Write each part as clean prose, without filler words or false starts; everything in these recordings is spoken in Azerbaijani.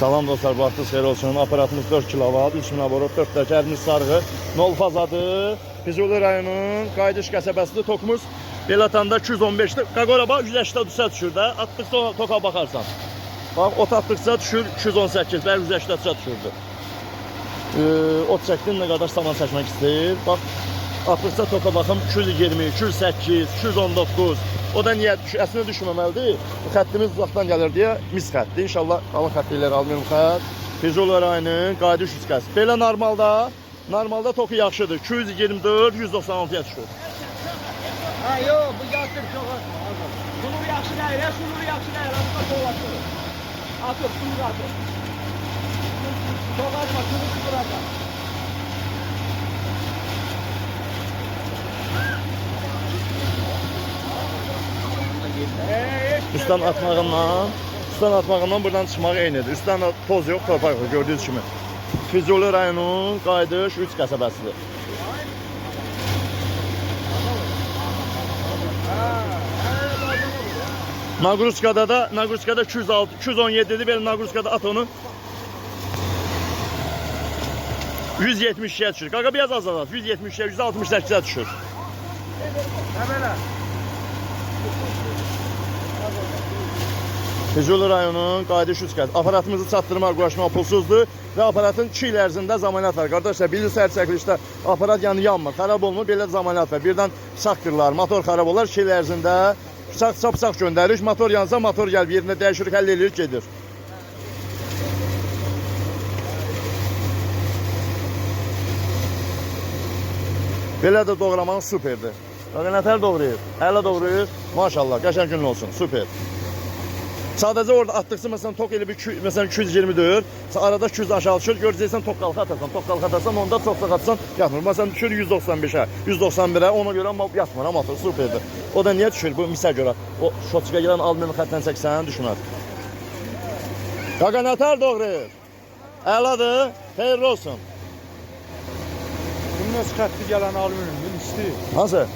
Salam dostlar, vaxtınız xeyir olsun. Aparatımız 4 kilovat, 3000 aborot, 4 təkərimiz sarğı, nol fazadır. Füzuli rayonun Qayıdış qəsəbəsidir. Tokumuz belə atanda 215'dir. Qaqora bax 180 düşür də. Atdıqca toka baxarsan. Bax ot atdıqca düşür 218, bəli 180 düşürdü. Ot çəkdim nə qədər saman çəkmək istəyir. Bax atdıqca toka baxım 220, 208, 219. O da niyə əslində düşməməlidir? Xəttimiz uzaqdan gəlir deyə mis xəttdir. İnşallah qalın xəttiləri almayalım xətt. Füzuli rayonunun Qayıdış üçkəsi. Belə normalda toku yaxşıdır. 224, 196'ya düşür. Ha yox, bu yatır çox az. Bunu yaxşı deyil, şunu yaxşı deyil. Atma soğuqlatır. Atır, şunu atır. Çox atma, şunu atır. Üstten atmağından buradan çıxmaq eynidir. Üstten toz yox, torpaq yox, gördüyünüz kimi. Füzuli rayonunun Qayıdış 3 qəsəbəsidir. Naqrutskada 206, 217'dir. Belə Naqrutskada at onu. 170'ye düşür. Qaqa biraz azalır. 170'ye, 168'e düşür. Füzuli rayonunun Qayıdış üçkəsi. Aparatımızı çatdırmaq, qoşmaq pulsuzdur və aparatın 2 il ərzində zəmanət var. Qardaşlar, bilirsiniz hər çəkilişdə aparat yanmır, xarab olmur, belə zəmanət var. Birdən bıçaq qırılar, motor xarab olar, 2 il ərzində bıçaq göndəririk, motor yansa motor gəlib yerində dəyişirik, həll edirik, gedir. Belə də doğramaq superdir. Bakın nətər doğrayır, hələ doğrayır, maşallah, qəşəng günün olsun, super. Sadəcə orada atdıqsa məsələn tok elə bir məsələn 224, arada 200 aşağı düşür, görəcəksən tok qalxa atarsan, onda çox saxatsan yatmır. Məsələn düşür 195'ə, 191'ə, ona görə yatmır, amma superdir. O da niyə düşür? Bu misə görə. O şotçuğa gələn almıyorum xətdən 80 düşməz. Qaqa nətər doğrayır? Əladır, xeyirli olsun. Bunun öz xətti gələn almıyorum, istəyir. Hansı?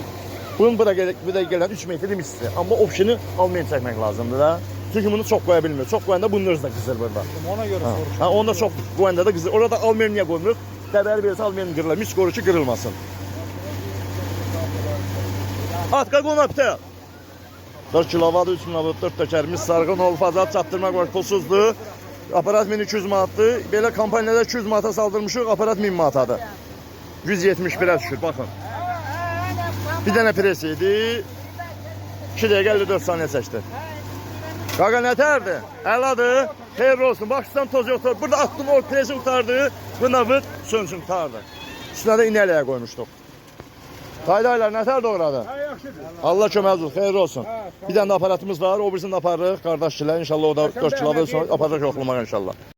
Bunun bura gələn 3 metrlik istidir. Amma opşini almayın çəkmək lazımdır da. Çünki bunu çox qoya bilmir. Çox qoyanda bunun özü də qızır burada. Ona görə soruşuram. Onda çox qoyanda da qızır. Orada almayın niyə qoymuruq? Dəbəli birisi almayın qırılır. Mis qoru ki qırılmasın. Atka qonaqda. 4 kilovat, 3000 aborot, 4 təkərimiz sarğı, nol fazat çatdırmaq var, pulsuzdur. Aparat 1200 manatdır. Belə kampaniyada 200 manata saldırmışıq, aparat 1000 manatadır. 171'ə düşür, baxın. Bir dənə pres idi. 2 dəqiqə 54 saniyə çəkdi. Qaqa nətərdir? Əladır, xeyirli olsun. Baxışdan toz yoxdur. Burada attım, o presi qutardı. Buna vıd, sönsün qutardı. Üstünə də inələyə qoymuşduq. Qaydaylar nətər doğradı? Allah köməyiniz olsun, xeyirli olsun. Bir dənə də aparatımız var, o birisini də aparırıq. Qardaş kilər, inşallah o da 4 kilodan sonra aparırıq yoxlamağa inşallah.